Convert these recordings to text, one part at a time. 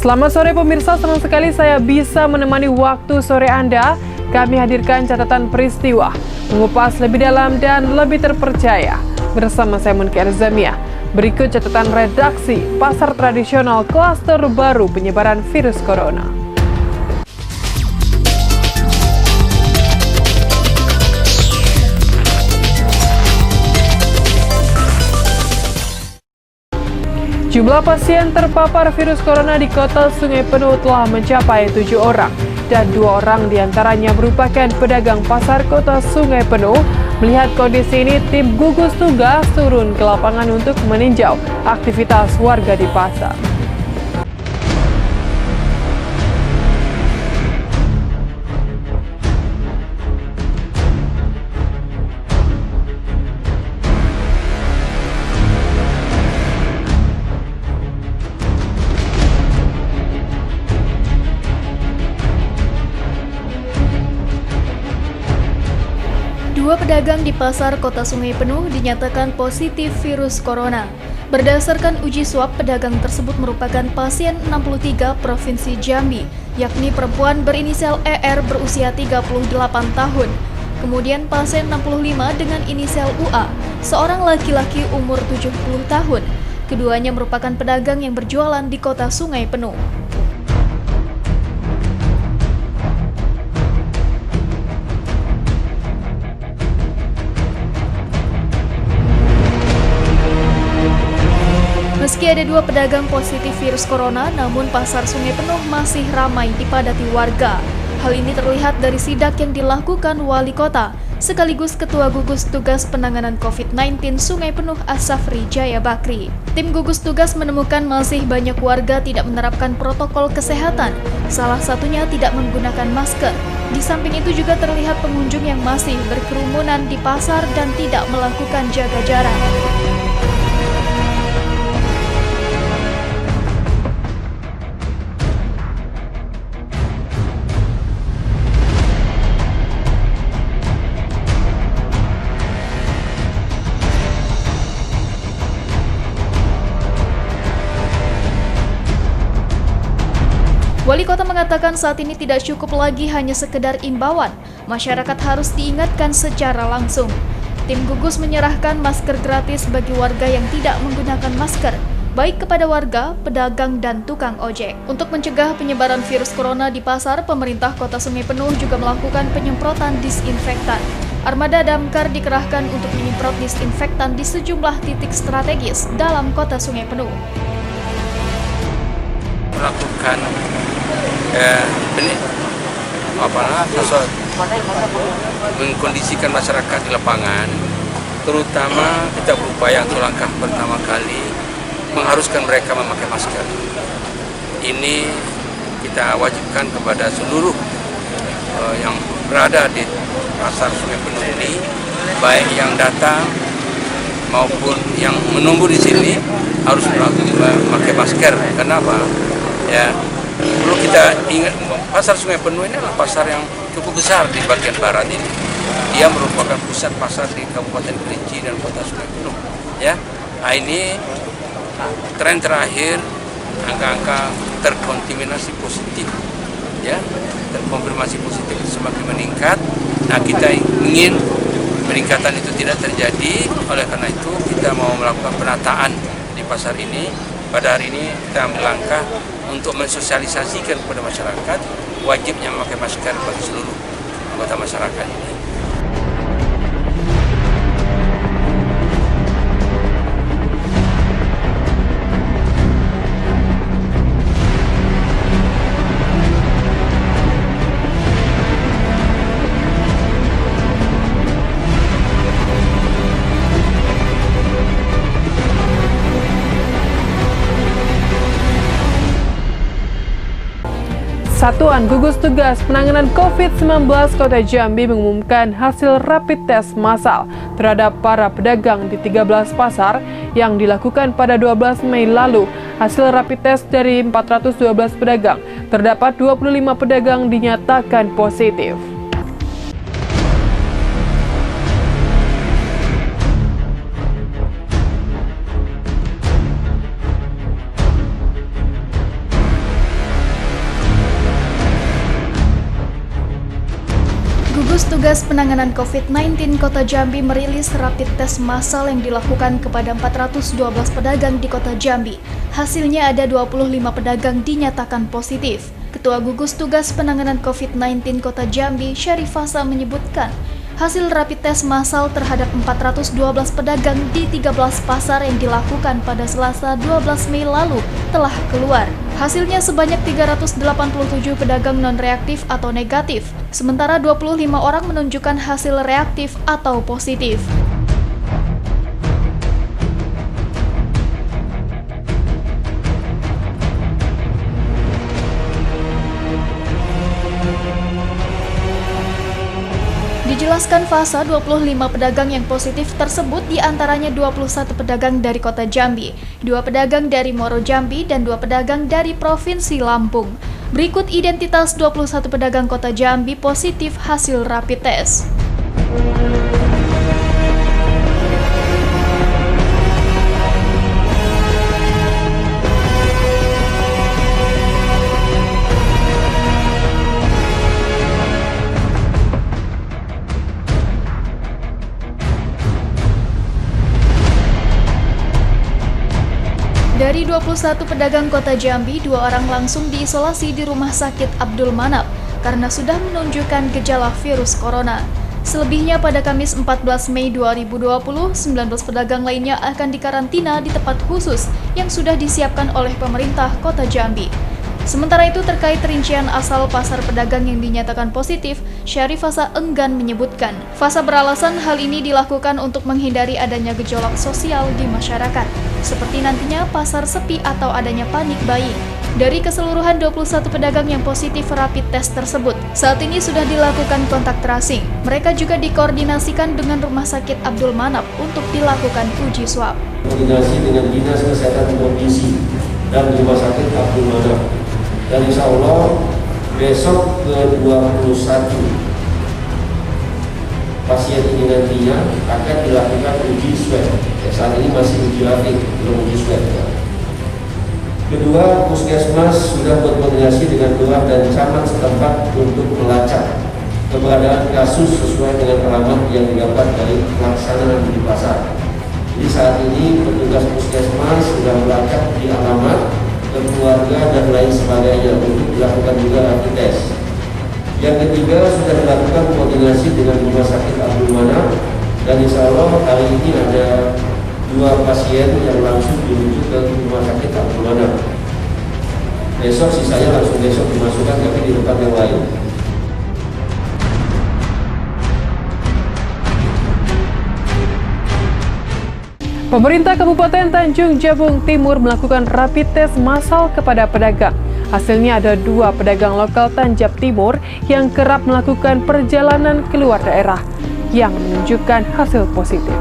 Selamat sore pemirsa, senang sekali saya bisa menemani waktu sore Anda. Kami hadirkan catatan peristiwa, mengupas lebih dalam dan lebih terpercaya. Bersama saya Munki Arzamia. Berikut catatan redaksi pasar tradisional klaster baru penyebaran virus corona. Jumlah pasien terpapar virus corona di kota Sungai Penuh telah mencapai 7 orang dan 2 orang diantaranya merupakan pedagang pasar kota Sungai Penuh. Melihat kondisi ini, tim gugus tugas turun ke lapangan untuk meninjau aktivitas warga di pasar. Dua pedagang di pasar kota Sungai Penuh dinyatakan positif virus corona. Berdasarkan uji swab, pedagang tersebut merupakan pasien 63 Provinsi Jambi, yakni perempuan berinisial ER berusia 38 tahun. Kemudian pasien 65 dengan inisial UA, seorang laki-laki umur 70 tahun. Keduanya merupakan pedagang yang berjualan di kota Sungai Penuh. Meski ada 2 pedagang positif virus corona, namun pasar Sungai Penuh masih ramai dipadati warga. Hal ini terlihat dari sidak yang dilakukan Wali Kota, sekaligus Ketua Gugus Tugas Penanganan COVID-19 Sungai Penuh Asafri Jaya Bakri. Tim gugus tugas menemukan masih banyak warga tidak menerapkan protokol kesehatan, salah satunya tidak menggunakan masker. Di samping itu juga terlihat pengunjung yang masih berkerumunan di pasar dan tidak melakukan jaga jarak. Wali Kota mengatakan saat ini tidak cukup lagi hanya sekedar imbauan, masyarakat harus diingatkan secara langsung. Tim gugus menyerahkan masker gratis bagi warga yang tidak menggunakan masker, baik kepada warga, pedagang, dan tukang ojek. Untuk mencegah penyebaran virus corona di pasar, pemerintah Kota Sungai Penuh juga melakukan penyemprotan disinfektan. Armada damkar dikerahkan untuk menyemprot disinfektan di sejumlah titik strategis dalam Kota Sungai Penuh. Melakukan mengkondisikan masyarakat di lapangan, terutama kita berupaya untuk langkah pertama kali mengharuskan mereka memakai masker. Ini kita wajibkan kepada seluruh yang berada di pasar Sungai Penuh ini, baik yang datang maupun yang menunggu di sini harus memakai masker. Kenapa? Ya, perlu kita ingat, pasar Sungai Penuh ini adalah pasar yang cukup besar di bagian barat ini. Dia merupakan pusat pasar di Kabupaten Kerinci dan Kota Sungai Penuh. Ya, nah ini tren terakhir angka-angka terkontaminasi positif, ya, terkonfirmasi positif semakin meningkat. Nah, kita ingin peningkatan itu tidak terjadi. Oleh karena itu kita mau melakukan penataan di pasar ini. Pada hari ini kita ambil langkah untuk mensosialisasikan kepada masyarakat wajibnya memakai masker bagi seluruh anggota masyarakat ini. Satuan Gugus Tugas Penanganan COVID-19 Kota Jambi mengumumkan hasil rapid test massal terhadap para pedagang di 13 pasar yang dilakukan pada 12 Mei lalu. Hasil rapid test dari 412 pedagang, terdapat 25 pedagang dinyatakan positif. Gugus Tugas Penanganan COVID-19 Kota Jambi merilis rapid test massal yang dilakukan kepada 412 pedagang di Kota Jambi. Hasilnya ada 25 pedagang dinyatakan positif. Ketua Gugus Tugas Penanganan COVID-19 Kota Jambi, Syarifasa menyebutkan, hasil rapid test massal terhadap 412 pedagang di 13 pasar yang dilakukan pada Selasa 12 Mei lalu telah keluar. Hasilnya sebanyak 387 pedagang non-reaktif atau negatif, sementara 25 orang menunjukkan hasil reaktif atau positif. Dijelaskan Fasa, 25 pedagang yang positif tersebut diantaranya 21 pedagang dari Kota Jambi, 2 pedagang dari Muaro Jambi, dan 2 pedagang dari Provinsi Lampung. Berikut identitas 21 pedagang Kota Jambi positif hasil rapid test. Dari 21 pedagang Kota Jambi, 2 orang langsung diisolasi di Rumah Sakit Abdul Manap karena sudah menunjukkan gejala virus corona. Selebihnya pada Kamis 14 Mei 2020, 19 pedagang lainnya akan dikarantina di tempat khusus yang sudah disiapkan oleh pemerintah Kota Jambi. Sementara itu terkait rincian asal pasar pedagang yang dinyatakan positif, Syarifasa enggan menyebutkan. Fasa beralasan hal ini dilakukan untuk menghindari adanya gejolak sosial di masyarakat, seperti nantinya pasar sepi atau adanya panik buying. Dari keseluruhan 21 pedagang yang positif rapid test tersebut, saat ini sudah dilakukan kontak tracing. Mereka juga dikoordinasikan dengan Rumah Sakit Abdul Manap untuk dilakukan uji swab. Koordinasi dengan Dinas Kesehatan Provinsi dan Rumah Sakit Abdul Manap. Dan insya Allah besok ke-21 pasien ini nantinya akan dilakukan uji swab. Saat ini masih uji rapid, belum uji swab. Kedua, Puskesmas sudah berkoordinasi dengan lurah dan camat setempat untuk melacak keberadaan kasus sesuai dengan alamat yang didapat dari pelaksanaan di pasar. Jadi saat ini petugas Puskesmas sudah melacak di alamat ke keluarga dan lain sebagainya untuk dilakukan juga rapid test. Yang ketiga, sudah dilakukan koordinasi dengan Rumah Sakit Abdul Manap, dan insya Allah hari ini ada 2 pasien yang langsung dirujuk ke Rumah Sakit Abdul Manap. Besok sisanya langsung besok dimasukkan tapi di tempat yang lain. Pemerintah Kabupaten Tanjung Jabung Timur melakukan rapid test massal kepada pedagang. Hasilnya ada 2 pedagang lokal Tanjab Timur yang kerap melakukan perjalanan keluar daerah yang menunjukkan hasil positif.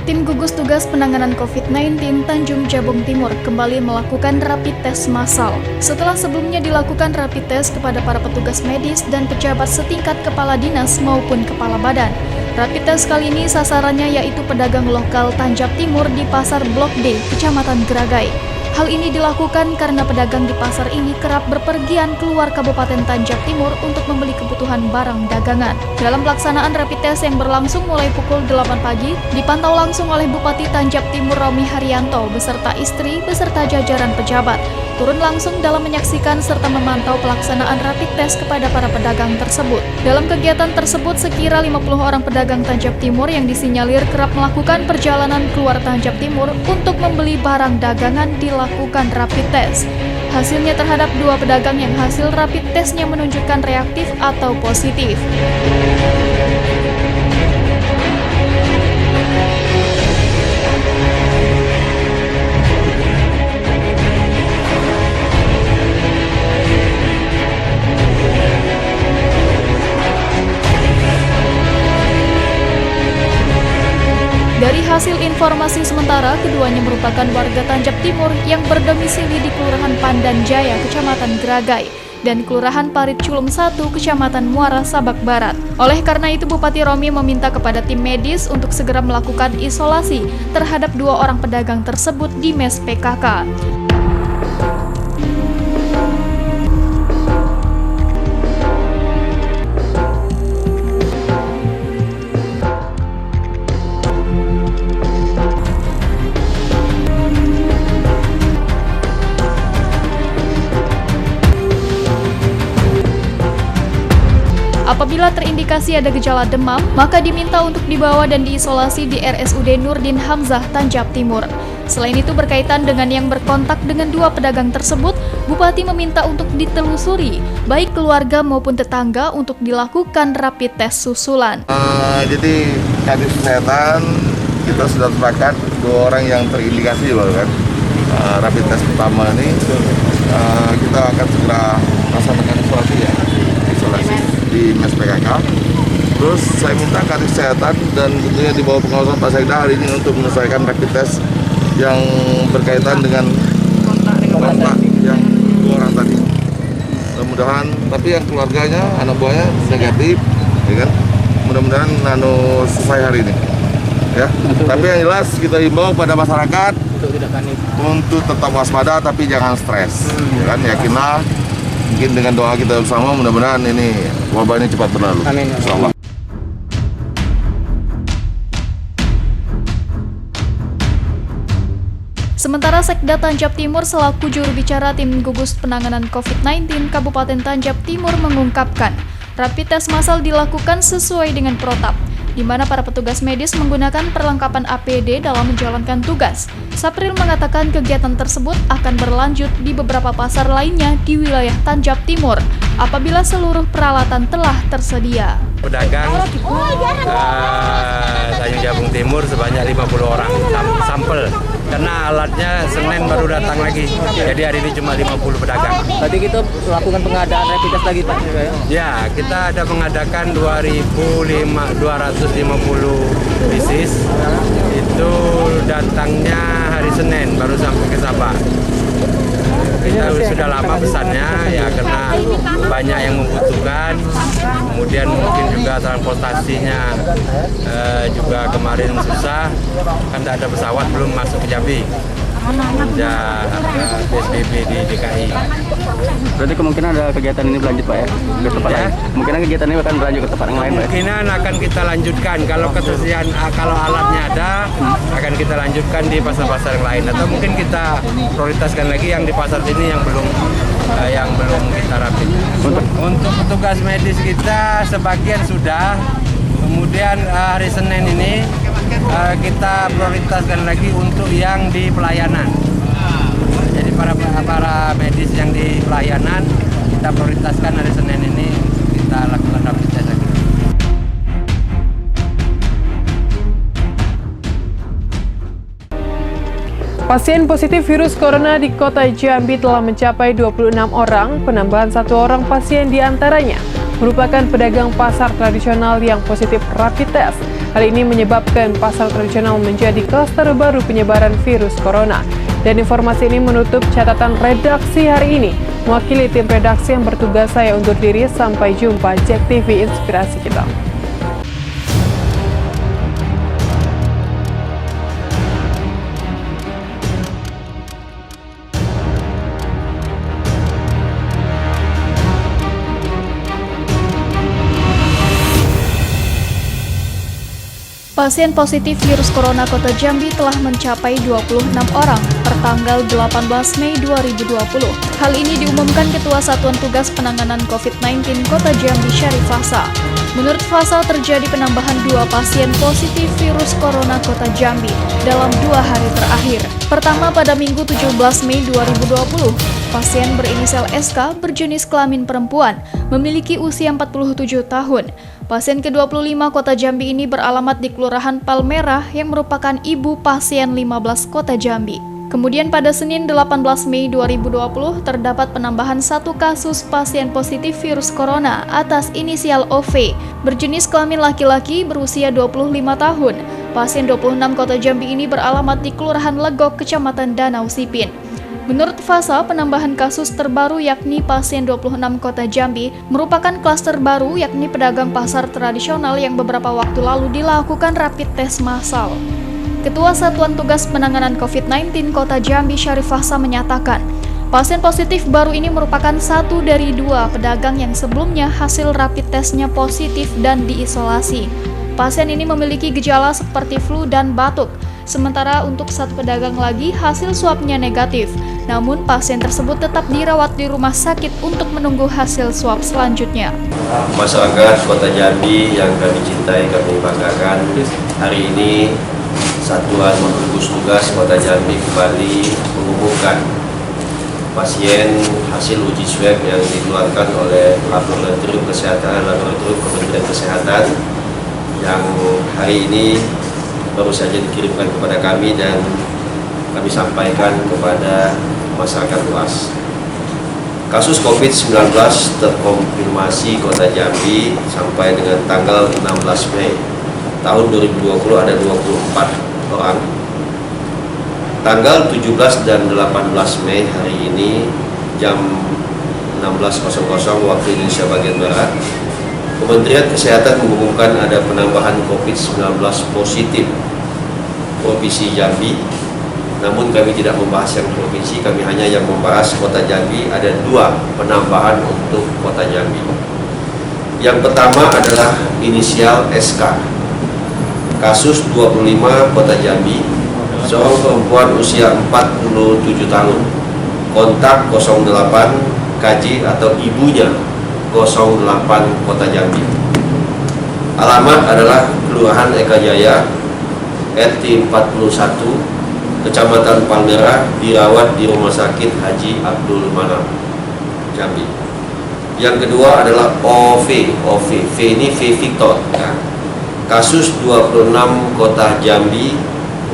Tim Gugus Tugas Penanganan COVID-19 Tanjung Jabung Timur kembali melakukan rapid test massal. Setelah sebelumnya dilakukan rapid test kepada para petugas medis dan pejabat setingkat kepala dinas maupun kepala badan. Rapid test kali ini sasarannya yaitu pedagang lokal Tanjab Timur di Pasar Blok D, Kecamatan Geragai. Hal ini dilakukan karena pedagang di pasar ini kerap berpergian keluar Kabupaten Tanjab Timur untuk membeli kebutuhan barang dagangan. Dalam pelaksanaan rapid test yang berlangsung mulai pukul 8 pagi, dipantau langsung oleh Bupati Tanjab Timur Romi Haryanto beserta istri beserta jajaran pejabat. Turun langsung dalam menyaksikan serta memantau pelaksanaan rapid test kepada para pedagang tersebut. Dalam kegiatan tersebut, sekira 50 orang pedagang Tanjab Timur yang disinyalir kerap melakukan perjalanan keluar Tanjab Timur untuk membeli barang dagangan dilakukan rapid test. Hasilnya terhadap 2 pedagang yang hasil rapid testnya menunjukkan reaktif atau positif. Dari hasil informasi sementara, keduanya merupakan warga Tanjab Timur yang berdomisili di Kelurahan Pandan Jaya, Kecamatan Geragai, dan Kelurahan Parit Culum 1, Kecamatan Muara, Sabak Barat. Oleh karena itu, Bupati Romi meminta kepada tim medis untuk segera melakukan isolasi terhadap 2 orang pedagang tersebut di mes PKK. Apabila terindikasi ada gejala demam, maka diminta untuk dibawa dan diisolasi di RSUD Nurdin Hamzah, Tanjab Timur. Selain itu, berkaitan dengan yang berkontak dengan 2 pedagang tersebut, Bupati meminta untuk ditelusuri, baik keluarga maupun tetangga, untuk dilakukan rapid test susulan. Jadi, Kadis Kesehatan kita sudah sepakat 2 orang yang terindikasi kan. Rapid test pertama ini kita akan segera laksanakan isolasi di mes PKK. Terus saya minta Kadis Kesehatan dan tentunya di bawah pengawasan Pak Sekda hari ini untuk menyelesaikan rapid test yang berkaitan dengan kontak yang 2 orang tadi. Mudah-mudahan, tapi yang keluarganya, anak buahnya negatif, ya kan? Mudah-mudahan selesai hari ini. Ya. Tapi yang jelas kita himbau pada masyarakat untuk tetap waspada tapi jangan stres. Ya kan? Yakinlah, mungkin dengan doa kita bersama mudah-mudahan ini wabah ini cepat berlalu. Amin. Insyaallah. Sementara Sekda Tanjab Timur selaku juru bicara tim gugus penanganan COVID-19 Kabupaten Tanjab Timur mengungkapkan, rapid test massal dilakukan sesuai dengan protap, di mana para petugas medis menggunakan perlengkapan APD dalam menjalankan tugas. Sapril mengatakan kegiatan tersebut akan berlanjut di beberapa pasar lainnya di wilayah Tanjab Timur apabila seluruh peralatan telah tersedia. Pedagang Tanjung Jabung Timur sebanyak 50 orang sampel. Karena alatnya Senin baru datang lagi, jadi hari ini cuma 50 pedagang. Tadi kita melakukan pengadaan rapid test lagi Pak? Ya, kita ada mengadakan 2.250 pieces. Itu datangnya hari Senin, baru sampai ke Sabah. Kita sudah lama pesannya, ya karena banyak yang membutuhkan. Kemudian mungkin juga transportasinya juga kemarin susah, kan tidak ada pesawat belum masuk ke Jambi. Sejak PSBB di DKI. Berarti kemungkinan ada kegiatan ini berlanjut Pak ya? Ke tempat lain? Kemungkinan kegiatan ini akan berlanjut ke tempat yang lain Pak? Kemungkinan akan kita lanjutkan, kalau ketersediaan, kalau alatnya ada, akan kita lanjutkan di pasar-pasar yang lain. Atau mungkin kita prioritaskan lagi yang di pasar sini yang belum kita rapid. Untuk petugas medis kita sebagian sudah, kemudian hari Senin ini kita prioritaskan lagi untuk yang di pelayanan. Jadi para medis yang di pelayanan kita prioritaskan hari Senin ini kita lakukan rapid test lagi. Pasien positif virus corona di Kota Jambi telah mencapai 26 orang, penambahan 1 orang pasien diantaranya merupakan pedagang pasar tradisional yang positif rapid test. Hal ini menyebabkan pasar tradisional menjadi klaster baru penyebaran virus corona. Dan informasi ini menutup catatan redaksi hari ini. Mewakili tim redaksi yang bertugas, saya undur diri. Sampai jumpa. Jack TV, inspirasi kita. Pasien positif virus corona Kota Jambi telah mencapai 26 orang per tanggal 18 Mei 2020. Hal ini diumumkan Ketua Satuan Tugas Penanganan COVID-19 Kota Jambi, Syarif Faisal. Menurut Faisal, terjadi penambahan 2 pasien positif virus corona Kota Jambi dalam 2 hari terakhir. Pertama pada Minggu 17 Mei 2020, pasien berinisial SK berjenis kelamin perempuan, memiliki usia 47 tahun. Pasien ke-25 Kota Jambi ini beralamat di Kelurahan Palmerah yang merupakan ibu pasien 15 Kota Jambi. Kemudian pada Senin 18 Mei 2020 terdapat penambahan 1 kasus pasien positif virus corona atas inisial OV, berjenis kelamin laki-laki berusia 25 tahun. Pasien 26 Kota Jambi ini beralamat di Kelurahan Legok, Kecamatan Danau Sipin. Menurut Fasa, penambahan kasus terbaru yakni pasien 26 Kota Jambi merupakan klaster baru yakni pedagang pasar tradisional yang beberapa waktu lalu dilakukan rapid test massal. Ketua Satuan Tugas Penanganan COVID-19 Kota Jambi Syarif Fasa menyatakan, pasien positif baru ini merupakan 1 dari 2 pedagang yang sebelumnya hasil rapid testnya positif dan diisolasi. Pasien ini memiliki gejala seperti flu dan batuk. Sementara untuk 1 pedagang lagi hasil swabnya negatif. Namun pasien tersebut tetap dirawat di rumah sakit untuk menunggu hasil swab selanjutnya. Masyarakat Kota Jambi yang kami cintai, kami banggakan, hari ini Satuan Gugus Tugas Kota Jambi kembali mengumumkan pasien hasil uji swab yang dikeluarkan oleh Laboratorium Kementerian Kesehatan yang hari ini baru saja dikirimkan kepada kami dan kami sampaikan kepada masyarakat luas. Kasus COVID-19 terkonfirmasi Kota Jambi sampai dengan tanggal 16 Mei tahun 2020 ada 24 orang. Tanggal 17 dan 18 Mei hari ini jam 16.00 waktu Indonesia bagian Barat, Kementerian Kesehatan mengumumkan ada penambahan COVID-19 positif Provinsi Jambi. Namun kami tidak membahas yang provinsi, kami hanya yang membahas Kota Jambi. Ada 2 penambahan untuk Kota Jambi. Yang pertama adalah inisial SK. Kasus 25 Kota Jambi, seorang perempuan usia 47 tahun, kontak 08 KJ atau ibunya 08 Kota Jambi. Alamat adalah Kelurahan Eka Jaya, RT 41, Kecamatan Palmerah, dirawat di Rumah Sakit Haji Abdul Manap, Jambi. Yang kedua adalah OV ini V Victor. Ya. Kasus 26 Kota Jambi,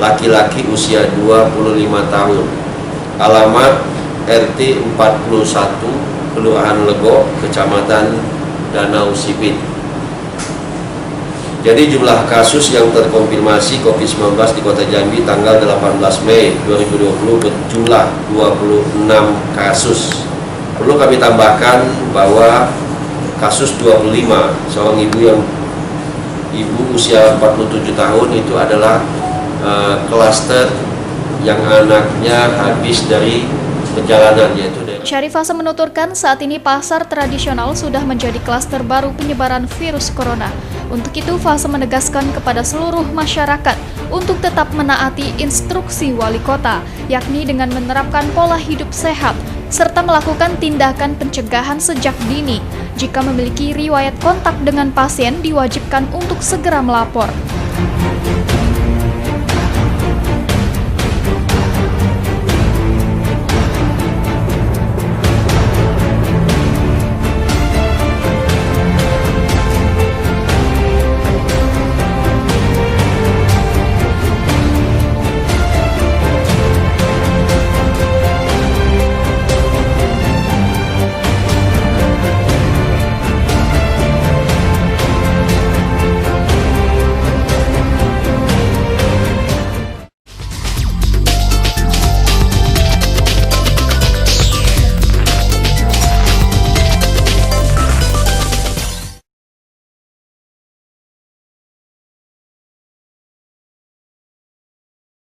laki-laki usia 25 tahun. Alamat RT 41, Kelurahan Legok, Kecamatan Danau Sipin. Jadi jumlah kasus yang terkonfirmasi COVID-19 di Kota Jambi tanggal 18 Mei 2020 berjumlah 26 kasus. Perlu kami tambahkan bahwa kasus 25, seorang ibu usia 47 tahun itu adalah klaster yang anaknya habis dari perjalanan, yaitu dari Syarif Fasa menuturkan saat ini pasar tradisional sudah menjadi klaster baru penyebaran virus corona. Untuk itu, Fasa menegaskan kepada seluruh masyarakat untuk tetap menaati instruksi wali kota, yakni dengan menerapkan pola hidup sehat, serta melakukan tindakan pencegahan sejak dini. Jika memiliki riwayat kontak dengan pasien, diwajibkan untuk segera melapor.